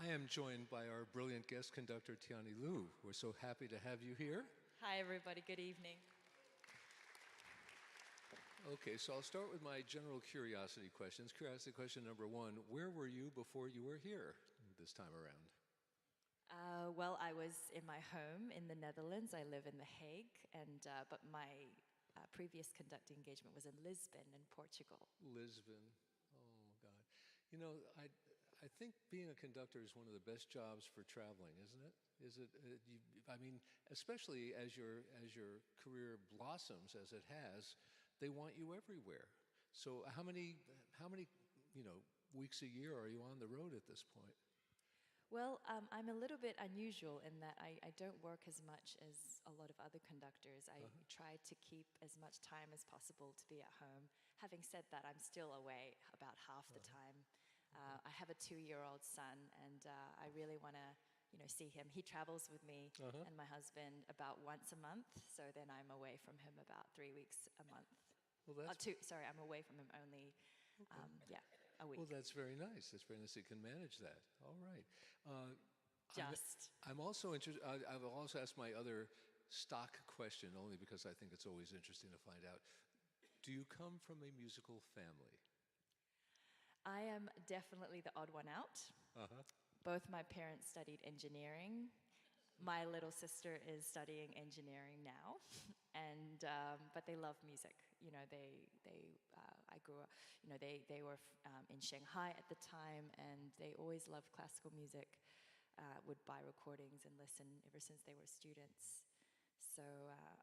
am joined by our brilliant guest conductor, Tianyi Lu. We're so happy to have you here. Hi, everybody. Good evening. Okay, so I'll start with my general curiosity questions. Curiosity question number one, where were you before you were here this time around? Well, I was in my home in the Netherlands. I live in The Hague, but my previous conducting engagement was in Lisbon in Portugal. Lisbon. Oh, God. You know, I think being a conductor is one of the best jobs for traveling, isn't it? Is it? I mean, especially as your career blossoms, as it has, they want you everywhere. So how many weeks a year are you on the road at this point? Well, I'm a little bit unusual in that I don't work as much as a lot of other conductors. I try to keep as much time as possible to be at home. Having said that, I'm still away about half the time. I have a 2-year-old son, and I really want to see him. He travels with me and my husband about once a month, so then I'm away from him about 3 weeks a month. Well, that's... I'm away from him only, a week. Well, that's very nice. That's very nice you can manage that. All right. I'm also interested, I will also ask my other stock question, only because I think it's always interesting to find out. Do you come from a musical family? I am definitely the odd one out. Both my parents studied engineering. My little sister is studying engineering now, and but they love music. I grew up. They were in Shanghai at the time, and they always loved classical music. Would buy recordings and listen ever since they were students. So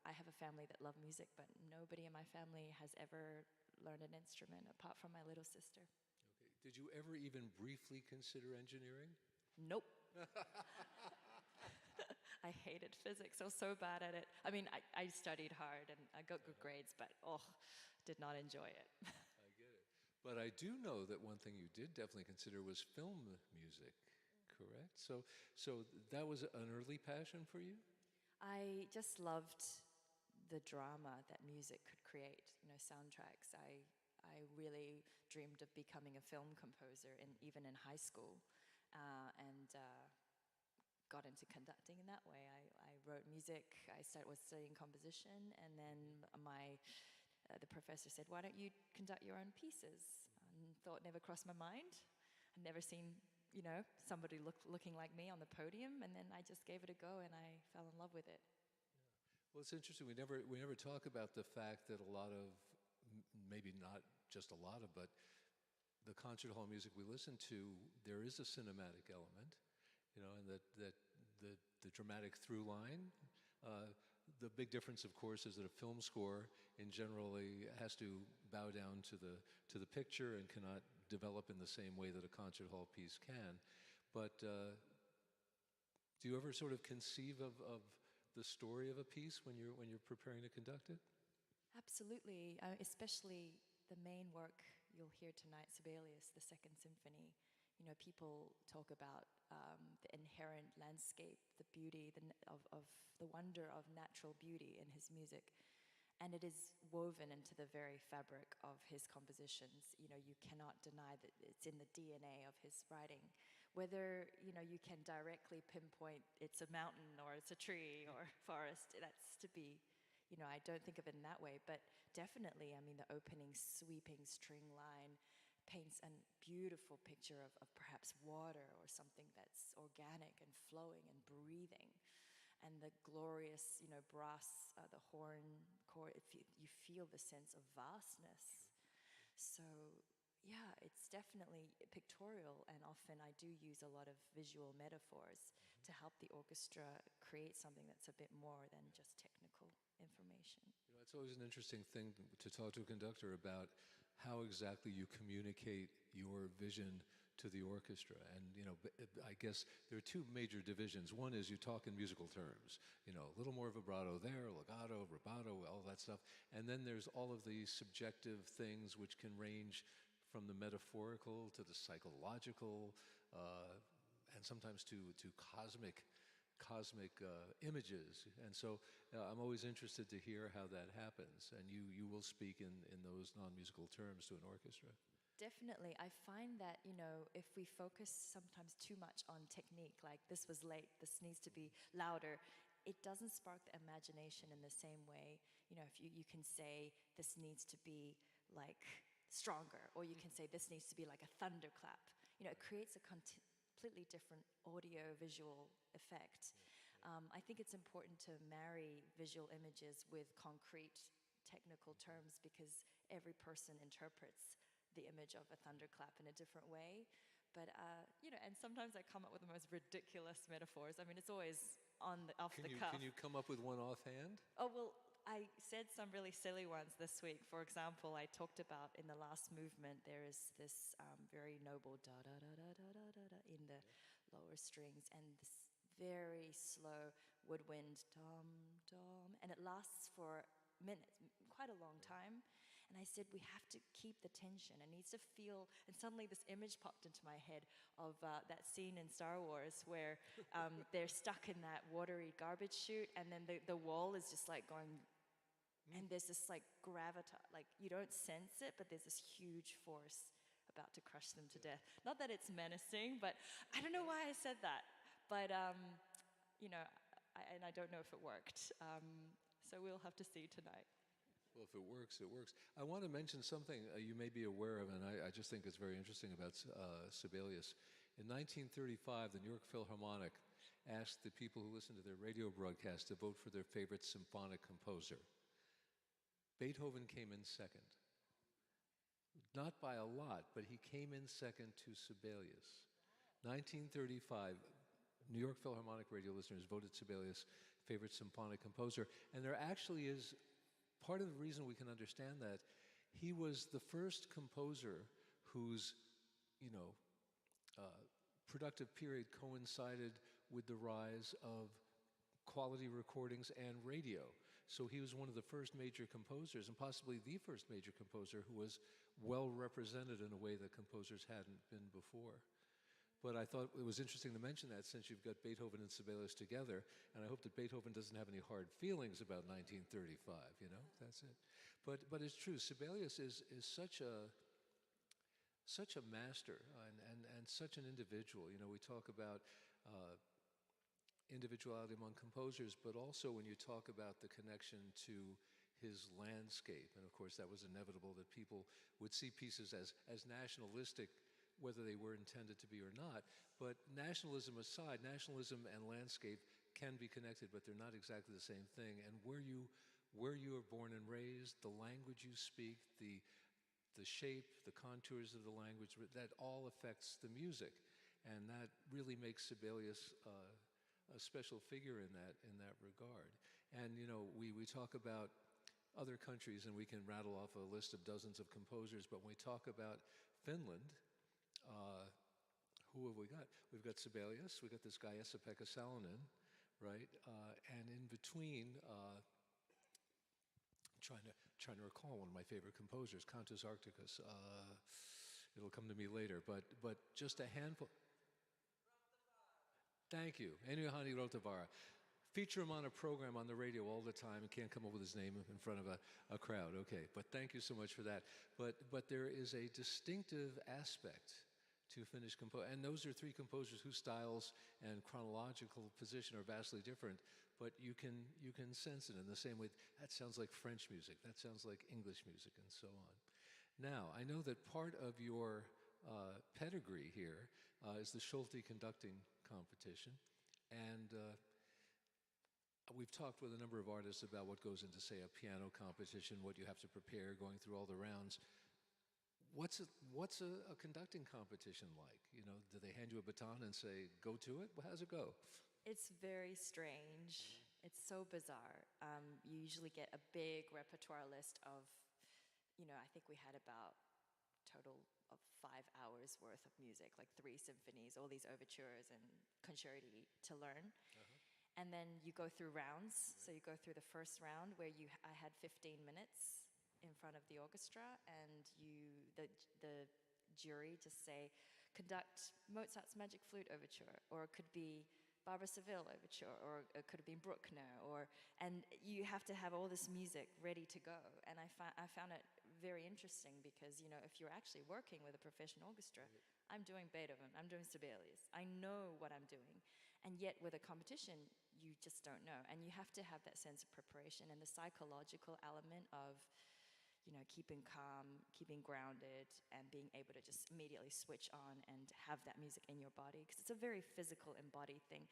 I have a family that love music, but nobody in my family has ever learned an instrument apart from my little sister. Okay. Did you ever even briefly consider engineering? Nope. I hated physics. I was so bad at it. I mean, I studied hard and I got good grades, but did not enjoy it. I get it. But I do know that one thing you did definitely consider was film music, correct? So that was an early passion for you? I just loved the drama that music could create, soundtracks. I really dreamed of becoming a film composer, even in high school. Got into conducting in that way. I wrote music, was studying composition, and then the professor said, why don't you conduct your own pieces? And thought never crossed my mind. I'd never seen, somebody looking like me on the podium, and then I just gave it a go and I fell in love with it. Yeah. Well, it's interesting, we never talk about the fact that a lot of, maybe not just a lot of, but the concert hall music we listen to, there is a cinematic element, and that the dramatic through line. The big difference, of course, is that a film score in generally has to bow down to the picture and cannot develop in the same way that a concert hall piece can. But do you ever sort of conceive of the story of a piece when you're preparing to conduct it? Absolutely, especially the main work you'll hear tonight, Sibelius, the Second Symphony. People talk about the inherent landscape, the beauty, of the wonder of natural beauty in his music. And it is woven into the very fabric of his compositions. You cannot deny that it's in the DNA of his writing. Whether, you can directly pinpoint it's a mountain or it's a tree or forest, that's to be, I don't think of it in that way, but definitely, the opening sweeping string line paints a beautiful picture of perhaps water or something that's organic and flowing and breathing. And the glorious, brass, the horn chord, you feel the sense of vastness. So, yeah, it's definitely pictorial, and often I do use a lot of visual metaphors to help the orchestra create something that's a bit more than just technical information. It's always an interesting thing to talk to a conductor about how exactly you communicate your vision to the orchestra. And, I guess there are two major divisions. One is you talk in musical terms, a little more vibrato there, legato, rubato, all that stuff. And then there's all of the subjective things which can range from the metaphorical to the psychological, and sometimes to cosmic images. And so I'm always interested to hear how that happens. And you will speak in those non-musical terms to an orchestra. Definitely. I find that, if we focus sometimes too much on technique, like this was late, this needs to be louder, it doesn't spark the imagination in the same way. If you can say this needs to be like stronger, or you can say this needs to be like a thunderclap. It creates a completely different audio-visual effect. I think it's important to marry visual images with concrete technical terms because every person interprets the image of a thunderclap in a different way. But, and sometimes I come up with the most ridiculous metaphors. I mean, it's always off the cuff. Can you come up with one offhand? Oh, well, I said some really silly ones this week. For example, I talked about in the last movement, there is this very noble da-da-da-da-da-da-da in the lower strings, and this very slow woodwind dum-dum, and it lasts for minutes, quite a long time. And I said, we have to keep the tension. It needs to feel, and suddenly this image popped into my head of that scene in Star Wars where they're stuck in that watery garbage chute, and then the wall is just like going, and there's this like gravitas, like you don't sense it, but there's this huge force about to crush them to death. Not that it's menacing, but I don't know why I said that. But, and I don't know if it worked. So we'll have to see tonight. Well, if it works, it works. I want to mention something you may be aware of, and I just think it's very interesting about Sibelius. In 1935, the New York Philharmonic asked the people who listened to their radio broadcast to vote for their favorite symphonic composer. Beethoven came in second. Not by a lot, but he came in second to Sibelius. 1935, New York Philharmonic radio listeners voted Sibelius favorite symphonic composer, and there actually is part of the reason we can understand that. He was the first composer whose, productive period coincided with the rise of quality recordings and radio. So he was one of the first major composers, and possibly the first major composer who was well represented in a way that composers hadn't been before. But I thought it was interesting to mention that since you've got Beethoven and Sibelius together, and I hope that Beethoven doesn't have any hard feelings about 1935, that's it. But it's true, Sibelius is such a master and such an individual. We talk about individuality among composers, but also when you talk about the connection to his landscape, and of course that was inevitable that people would see pieces as nationalistic, whether they were intended to be or not. But nationalism aside, nationalism and landscape can be connected, but they're not exactly the same thing. And where you are born and raised, the language you speak, the shape, the contours of the language, that all affects the music. And that really makes Sibelius a special figure in that regard. And we talk about other countries, and we can rattle off a list of dozens of composers, but when we talk about Finland, who have we got? We've got Sibelius, we've got this guy Esa-Pekka Salonen, right? And in between, trying to recall one of my favorite composers, Cantus Arcticus. It'll come to me later, but just a handful. Thank you, Ennio Rotavara. Feature him on a program on the radio all the time and can't come up with his name in front of a crowd. Okay, but thank you so much for that. But there is a distinctive aspect to Finnish composers, and those are three composers whose styles and chronological position are vastly different, but you can sense it in the same way. That sounds like French music, that sounds like English music, and so on. Now, I know that part of your pedigree here is the Schulte conducting competition, and we've talked with a number of artists about what goes into, say, a piano competition, what you have to prepare, going through all the rounds. What's a conducting competition like? Do they hand you a baton and say, go to it? Well, how's it go? It's very strange. It's so bizarre. You usually get a big repertoire list of, I think we had about total of 5 hours worth of music, like 3 symphonies, all these overtures and concerti to learn. And then you go through rounds. So you go through the first round where I had 15 minutes in front of the orchestra, and the jury just say, conduct Mozart's Magic Flute Overture, or it could be Barbara Seville Overture, or it could have been Bruckner, and you have to have all this music ready to go. And I found it very interesting because, you know, if you're actually working with a professional orchestra, I'm doing Beethoven, I'm doing Sibelius, I know what I'm doing. And yet with a competition, you just don't know. And you have to have that sense of preparation and the psychological element of, you know, keeping calm, keeping grounded, and being able to just immediately switch on and have that music in your body. Because it's a very physical, embodied thing.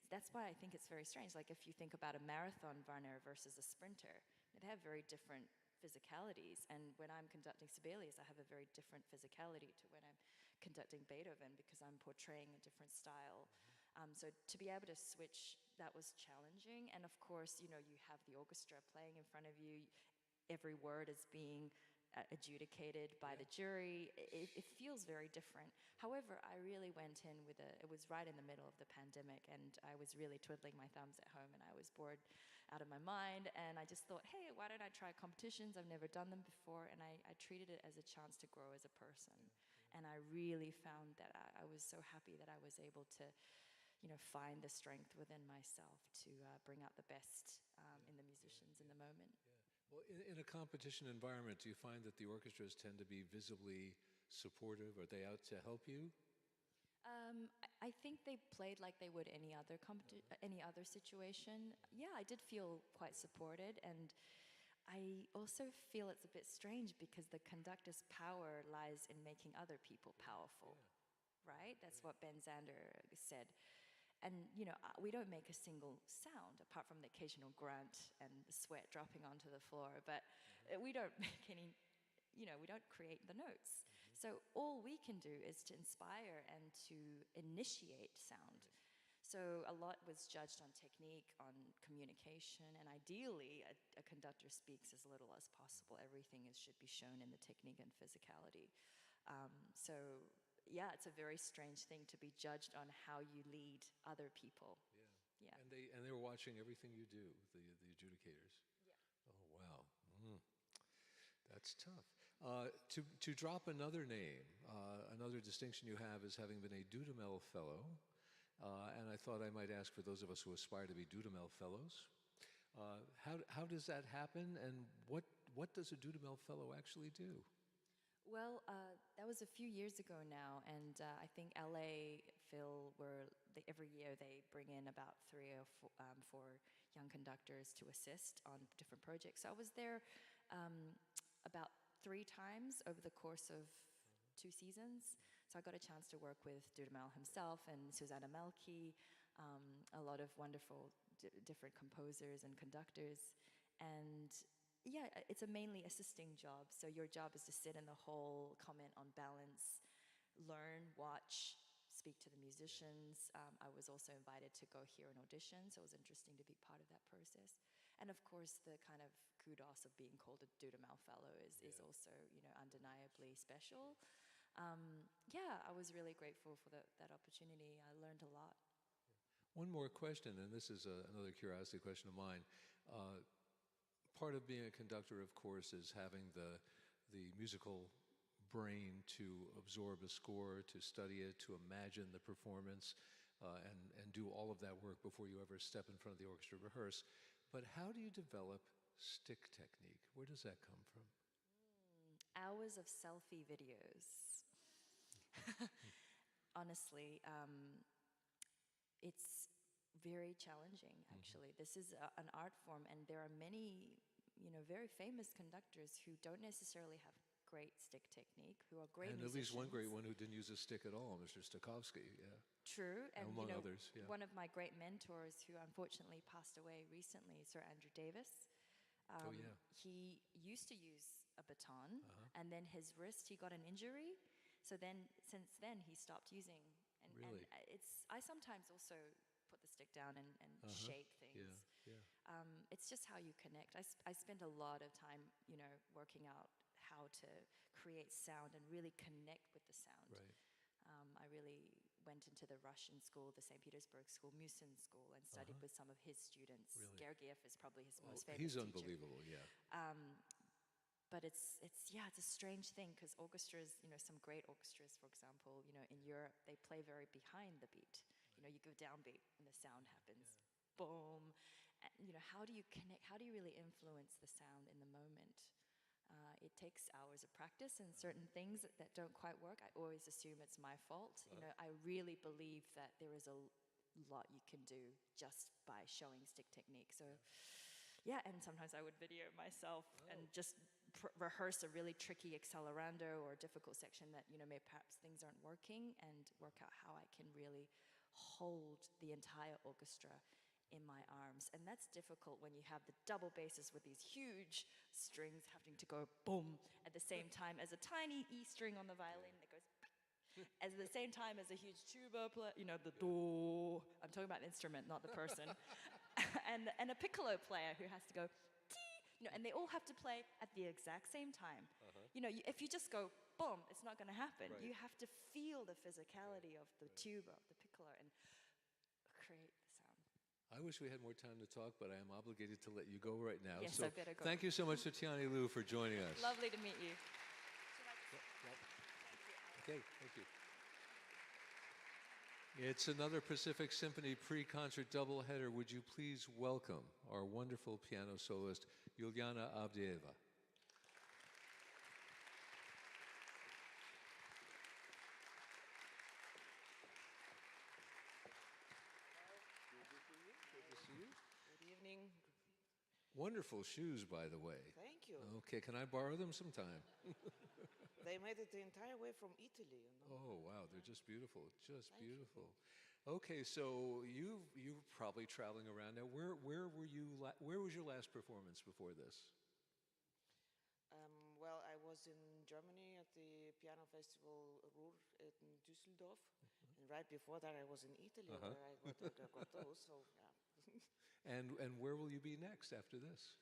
That's why I think it's very strange. Like if you think about a marathon runner versus a sprinter, they have very different physicalities. And when I'm conducting Sibelius, I have a very different physicality to when I'm conducting Beethoven because I'm portraying a different style. So to be able to switch, that was challenging. And of course, you know, you have the orchestra playing in front of you. Every word is being adjudicated by the jury. It feels very different. However, I really went in with it was right in the middle of the pandemic, and I was really twiddling my thumbs at home, and I was bored out of my mind, and I just thought, hey, why don't I try competitions? I've never done them before, and I treated it as a chance to grow as a person. And I really found that I was so happy that I was able to, you know, find the strength within myself to bring out the best in the musicians in the moment. Well, in a competition environment, do you find that the orchestras tend to be visibly supportive? Are they out to help you? I think they played like they would any other situation. Yeah, I did feel quite supported, and I also feel it's a bit strange because the conductor's power lies in making other people powerful, right? That's what Ben Zander said. And, you know, we don't make a single sound apart from the occasional grunt and the sweat dropping onto the floor, but we don't make any, you know, we don't create the notes. So all we can do is to inspire and to initiate sound. So a lot was judged on technique, on communication, and ideally a conductor speaks as little as possible. Everything should be shown in the technique and physicality. So yeah, it's a very strange thing to be judged on how you lead other people. Yeah. And they were watching everything you do, the adjudicators. Yeah. Oh wow. That's tough. To drop another name, another distinction you have is having been a Dudamel Fellow. And I thought I might ask for those of us who aspire to be Dudamel Fellows, how does that happen, and what does a Dudamel Fellow actually do? Well, that was a few years ago now, and I think LA Phil, every year they bring in about 3 or 4 young conductors to assist on different projects. So I was there about 3 times over the course of 2 seasons. So I got a chance to work with Dudamel himself and Susanna Melki, a lot of wonderful different composers and conductors, and yeah, it's a mainly assisting job. So your job is to sit in the hall, comment on balance, learn, watch, speak to the musicians. I was also invited to go hear an audition, so it was interesting to be part of that process. And of course, the kind of kudos of being called a Dudamel Fellow is also, you know, undeniably special. Yeah, I was really grateful for that opportunity. I learned a lot. One more question, and this is another curiosity question of mine. Part of being a conductor, of course, is having the musical brain to absorb a score, to study it, to imagine the performance, and do all of that work before you ever step in front of the orchestra to rehearse. But how do you develop stick technique? Where does that come from? Hours of selfie videos. Honestly, it's very challenging, actually. This is an art form, and there are many, you know, very famous conductors who don't necessarily have great stick technique, who are great musicians. And at least one great one who didn't use a stick at all, Mr. Stokowski, yeah. True, and among you know, others, yeah. One of my great mentors who unfortunately passed away recently, Sir Andrew Davis. He used to use a baton, and then his wrist, he got an injury. So then, since then, he stopped using. And, really? and I sometimes also put the stick down and shake things. Yeah. It's just how you connect. I spend a lot of time, you know, working out how to create sound and really connect with the sound. Right. I really went into the Russian school, the St. Petersburg school, Musin school, and studied with some of his students. Really? Gergiev is probably his most famous He's teacher. unbelievable, yeah. But it's a strange thing because orchestras, you know, some great orchestras, for example, you know, in Europe, they play very behind the beat. You know, you go downbeat and the sound happens, boom. And, you know, how do you connect? How do you really influence the sound in the moment? It takes hours of practice, and certain things that don't quite work, I always assume it's my fault. You know, I really believe that there is a lot you can do just by showing stick technique. So, yeah, and sometimes I would video myself and just rehearse a really tricky accelerando or a difficult section that, you know, maybe perhaps things aren't working, and work out how I can really hold the entire orchestra in my arms. And that's difficult when you have the double basses with these huge strings having to go boom at the same time as a tiny E string on the violin that goes at the same time as a huge tuba player, you know, the do. I'm talking about an instrument, not the person. and a piccolo player who has to go tee, you know, and they all have to play at the exact same time. You know, if you just go boom, it's not going to happen. Right. You have to feel the physicality of the tuba, of the piccolo, and create the sound. I wish we had more time to talk, but I am obligated to let you go right now. Yes, so I better go. Thank you so much to Tianyi Lu for joining us. Lovely to meet you. Okay, thank you. It's another Pacific Symphony pre-concert doubleheader. Would you please welcome our wonderful piano soloist, Yulianna Avdeeva. Wonderful shoes, by the way. Thank you. Okay, can I borrow them sometime? They made it the entire way from Italy. You know? Oh, wow, they're just beautiful, just beautiful. Okay, so you're probably traveling around now. Where were you? Where was your last performance before this? Well, I was in Germany at the piano festival Ruhr in Düsseldorf, and right before that I was in Italy where I got those. So yeah. And where will you be next after this?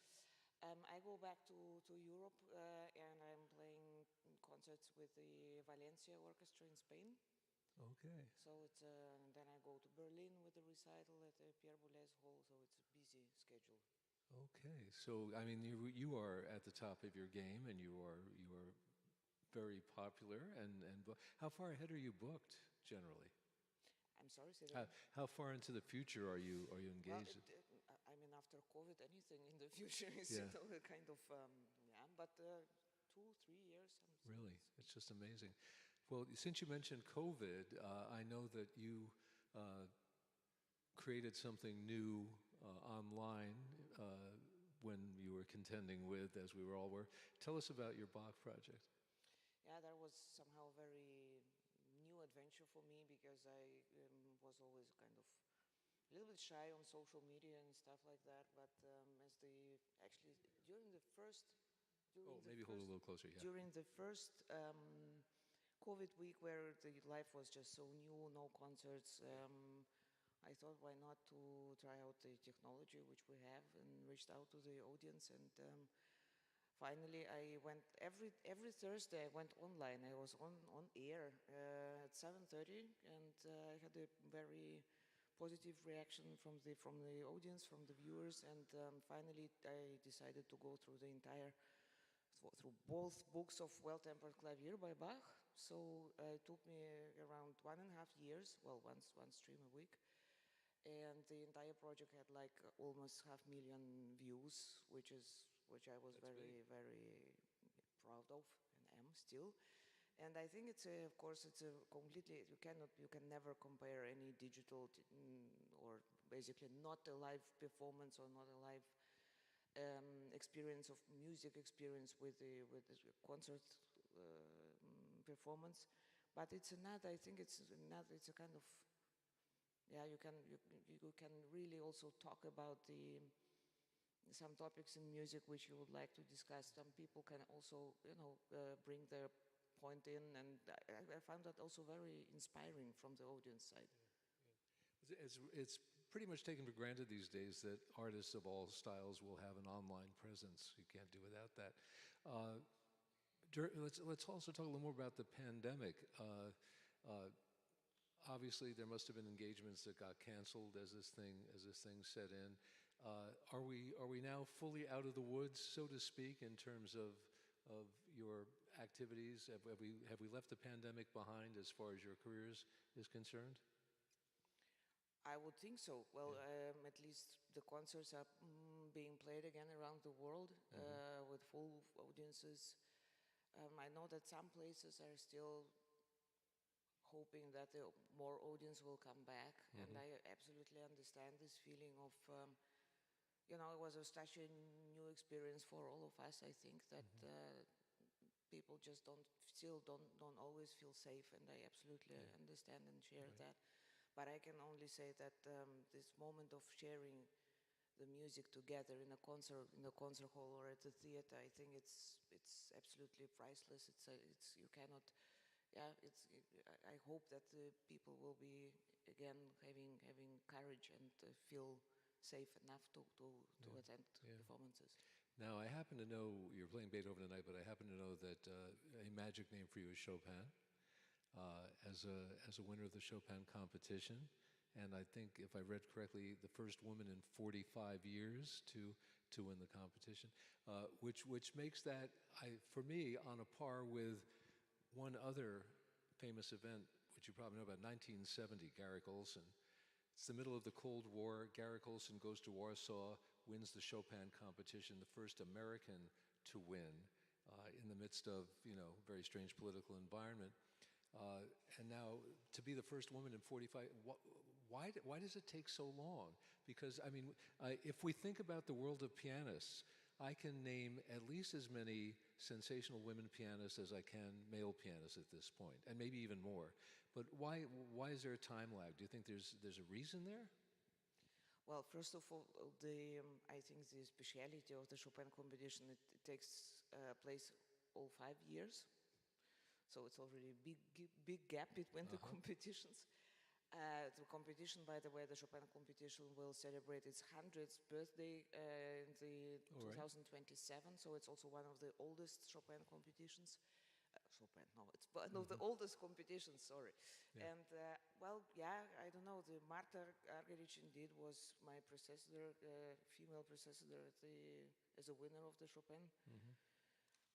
I go back to Europe and I'm playing concerts with the Valencia Orchestra in Spain. Okay. So it's then I go to Berlin with the recital at the Pierre Boulez Hall. So it's a busy schedule. Okay. So I mean, you are at the top of your game, and you are very popular. And how far ahead are you booked generally? I'm sorry, say that. How far into the future are you engaged? Well, I mean, after COVID, anything in the future is Yeah. you know, a kind of but 2-3 years. Really, it's just amazing. Well, since you mentioned COVID, I know that you created something new online when you were contending with, as we all were. Tell us about your Bach project. Yeah, that was somehow a very new adventure for me because I was always kind of a little bit shy on social media and stuff like that. But Maybe hold a little closer. Yeah. During the first COVID week where the life was just so new, no concerts, I thought why not to try out the technology which we have, and reached out to the audience. And finally I went every Thursday I went online. I was on air at 7:30, and I had a very positive reaction from the audience, from the viewers. And finally I decided to go through through both books of Well-Tempered Clavier by Bach. So it took me around 1.5 years, well, one stream a week. And the entire project had like almost 500,000 views, which I was very proud of, and am still. And I think of course it's a completely, you can never compare any digital or basically not a live performance or not a live music experience with the concert performance. But it's another, I think it's a kind of, yeah, you can really also talk about some topics in music which you would like to discuss. Some people can also, bring their point in, and I found that also very inspiring from the audience side. It's pretty much taken for granted these days that artists of all styles will have an online presence. You can't do without that. Let's also talk a little more about the pandemic. Obviously, there must have been engagements that got canceled as this thing set in. Are we now fully out of the woods, so to speak, in terms of your activities? Have we left the pandemic behind as far as your careers is concerned? I would think so. Well, at least the concerts are being played again around the world with full audiences. I know that some places are still hoping that the more audience will come back, and I absolutely understand this feeling of, you know, it was such a new experience for all of us. I think that people just don't always feel safe, and I absolutely understand and share that. But I can only say that this moment of sharing the music together in a concert hall or at the theater, I think it's absolutely priceless. It's you cannot. Yeah, I hope that the people will be again having courage and feel safe enough to attend performances. Now, I happen to know you're playing Beethoven tonight, but I happen to know that a magic name for you is Chopin, as a winner of the Chopin competition. And I think, if I read correctly, the first woman in 45 years to win the competition, which makes that, for me, on a par with one other famous event, which you probably know about, 1970, Garrick Olson. It's the middle of the Cold War. Garrick Olson goes to Warsaw, wins the Chopin competition, the first American to win in the midst of, you know, very strange political environment. And now, to be the first woman in 45, why does it take so long? Because, I mean, if we think about the world of pianists, I can name at least as many sensational women pianists as I can male pianists at this point, and maybe even more. But why is there a time lag? Do you think there's a reason there? Well, first of all, I think the speciality of the Chopin competition, it takes place all 5 years. So it's already a big gap between the competitions. The competition, by the way, the Chopin competition will celebrate its 100th birthday in the 2027. So it's also one of the oldest Chopin competitions. It's one of the oldest competitions, sorry. Yeah. And, well, yeah, I don't know, the Marta Argerich indeed was my predecessor, female predecessor as a winner of the Chopin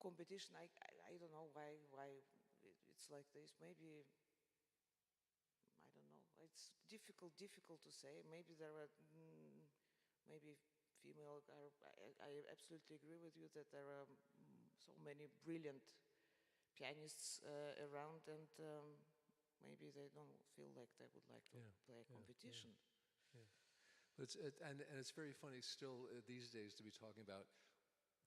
competition. I don't know why it's like this. Maybe, I don't know, it's difficult to say. Maybe there are, maybe female, I absolutely agree with you that there are so many brilliant pianists around, and maybe they don't feel like they would like to play a competition. But it's very funny still these days to be talking about,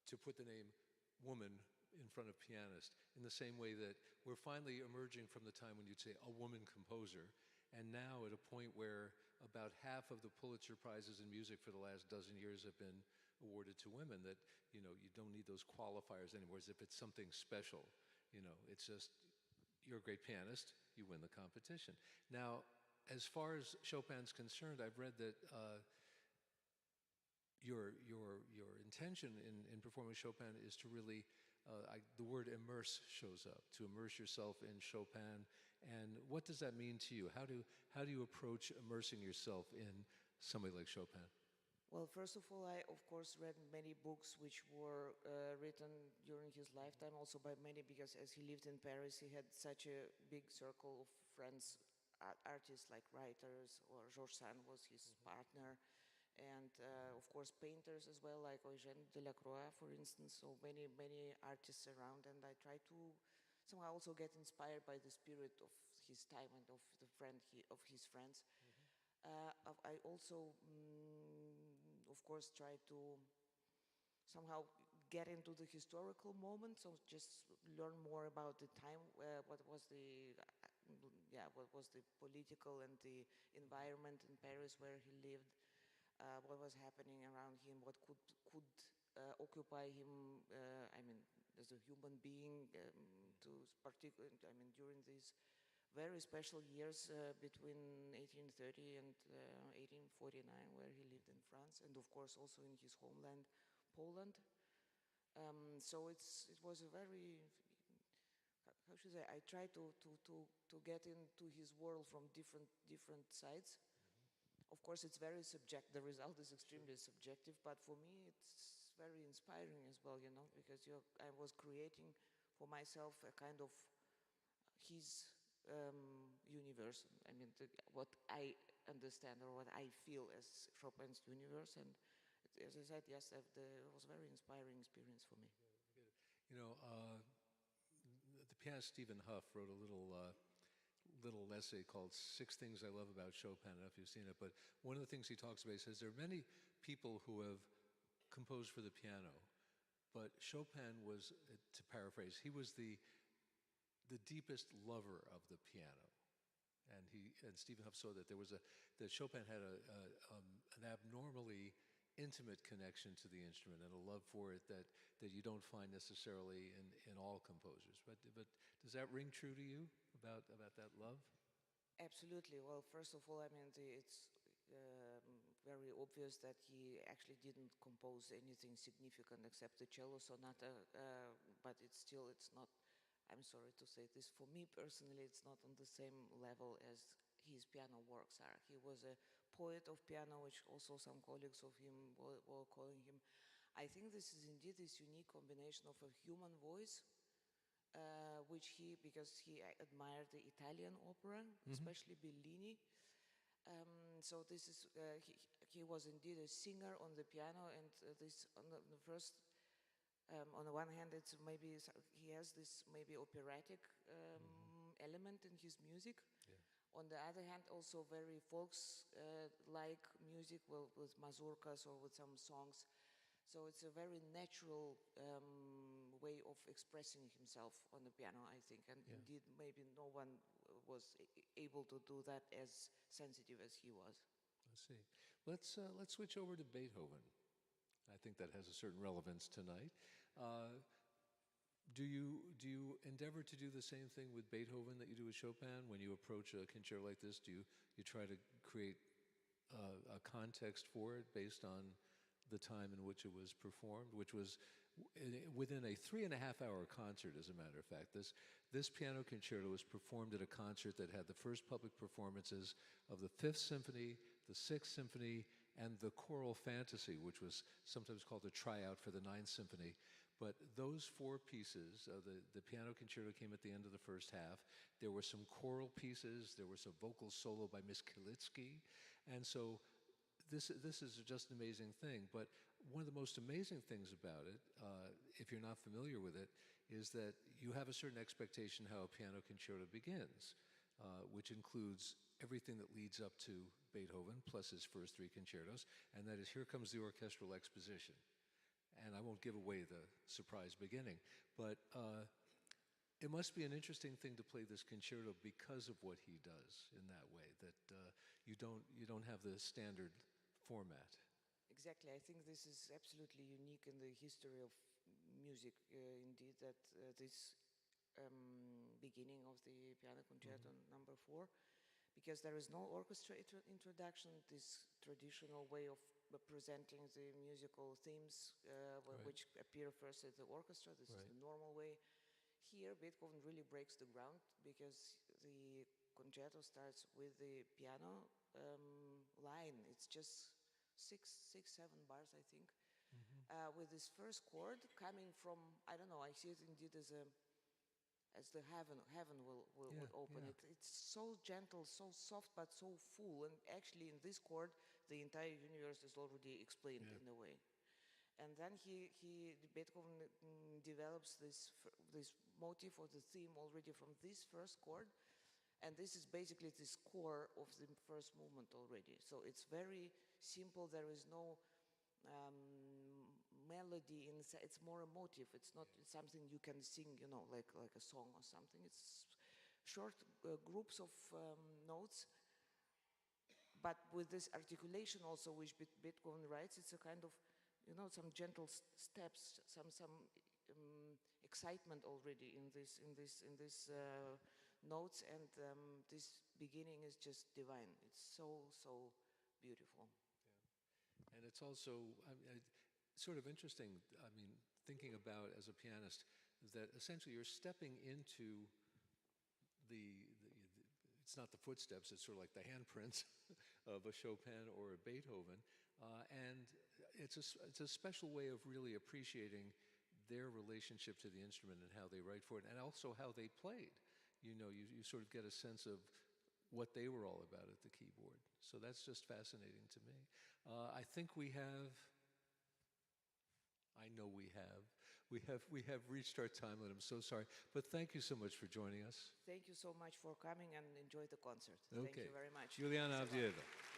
to put the name woman in front of pianist, in the same way that we're finally emerging from the time when you'd say a woman composer, and now at a point where about half of the Pulitzer Prizes in music for the last dozen years have been awarded to women, that, you know, you don't need those qualifiers anymore, as if it's something special. You know, it's just, you're a great pianist, you win the competition. Now, as far as Chopin's concerned, I've read that your intention in performing Chopin is to really, the word immerse shows up, to immerse yourself in Chopin. And what does that mean to you? How do you approach immersing yourself in somebody like Chopin? Well, first of all, I, of course, read many books which were written during his lifetime, also by many, because as he lived in Paris, he had such a big circle of friends, artists like writers, or Georges Sand was his partner, and of course painters as well, like Eugène Delacroix, for instance, so many artists around, and I try to somehow also get inspired by the spirit of his time and of of his friends. I also, of course, try to somehow get into the historical moment, so just learn more about the time, what was the political and the environment in Paris where he lived, what was happening around him, what could occupy him, I mean, as a human being, during these very special years between 1830 and 1849, where he lived in France, and of course also in his homeland, Poland. So it was a very, how should I say, I try to get into his world from different sides. Of course, it's very subjective. The result is extremely subjective, but for me, it's very inspiring as well, you know, because I was creating for myself a kind of his universe. I mean, what I understand or what I feel as Chopin's universe, and as I said, yes, it was a very inspiring experience for me. You know, the pianist Stephen Huff wrote a little essay called Six Things I Love About Chopin. I don't know if you've seen it, but one of the things he talks about, he says there are many people who have composed for the piano, but Chopin was, to paraphrase, he was the deepest lover of the piano. And Stephen Huff saw that that Chopin had an abnormally intimate connection to the instrument and a love for it that you don't find necessarily in all composers. But does that ring true to you about that love? Absolutely. Well, first of all, I mean, it's very obvious that he actually didn't compose anything significant except the cello sonata, but it's not, I'm sorry to say this, for me personally, it's not on the same level as his piano works are. He was a poet of piano, which also some colleagues of him were calling him. I think this is indeed this unique combination of a human voice, because he admired the Italian opera, especially Bellini. So this is, he was indeed a singer on the piano, and this on the first, on the one hand, it's maybe he has this maybe operatic element in his music. Yeah. On the other hand, also very folks-like music, well, with mazurkas or with some songs. So it's a very natural way of expressing himself on the piano, I think. And indeed, maybe no one was able to do that as sensitive as he was. I see. Let's switch over to Beethoven. I think that has a certain relevance tonight. Do you endeavor to do the same thing with Beethoven that you do with Chopin? When you approach a concerto like this, do you try to create a context for it based on the time in which it was performed, which was within a 3.5-hour concert, as a matter of fact. This piano concerto was performed at a concert that had the first public performances of the Fifth Symphony, the Sixth Symphony, and the Choral Fantasy, which was sometimes called a tryout for the Ninth Symphony. But those 4 pieces, the piano concerto came at the end of the first half. There were some choral pieces. There was a vocal solo by Miss Kilitsky. And so this is just an amazing thing. But one of the most amazing things about it, if you're not familiar with it, is that you have a certain expectation how a piano concerto begins, which includes everything that leads up to Beethoven, plus his first 3 concertos, and that is, here comes the orchestral exposition. And I won't give away the surprise beginning, but it must be an interesting thing to play this concerto because of what he does in that way, that you don't have the standard format. Exactly. I think this is absolutely unique in the history of music, indeed, that this beginning of the piano concerto number 4, because there is no orchestra introduction, this traditional way of presenting the musical themes which appear first at the orchestra. This is the normal way. Here, Beethoven really breaks the ground, because the concerto starts with the piano line. It's just six, 7 bars, I think, with this first chord coming from, I don't know, I see it indeed as the heaven will open. It's so gentle, so soft, but so full. And actually, in this chord, the entire universe is already explained in a way. And then Beethoven develops this motif or the theme already from this first chord. And this is basically the score of the first movement already. So it's very simple. There is no melody inside. It's more a motif. It's not something you can sing, like a song or something. It's short groups of notes. But with this articulation also, which Beethoven writes, it's a kind of, some gentle steps, some excitement already in this notes, and this beginning is just divine. It's so beautiful. Yeah. And it's also sort of interesting, thinking about as a pianist, that essentially you're stepping into it's not the footsteps, it's sort of like the handprints of a Chopin or a Beethoven, and it's a special way of really appreciating their relationship to the instrument and how they write for it, and also how they played. You sort of get a sense of what they were all about at the keyboard. So that's just fascinating to me. I think we have I know we have. We have reached our time limit. I'm so sorry. But thank you so much for joining us. Thank you so much for coming and enjoy the concert. Okay. Thank you very much. Yulianna Thanks a lot. Avdeeva.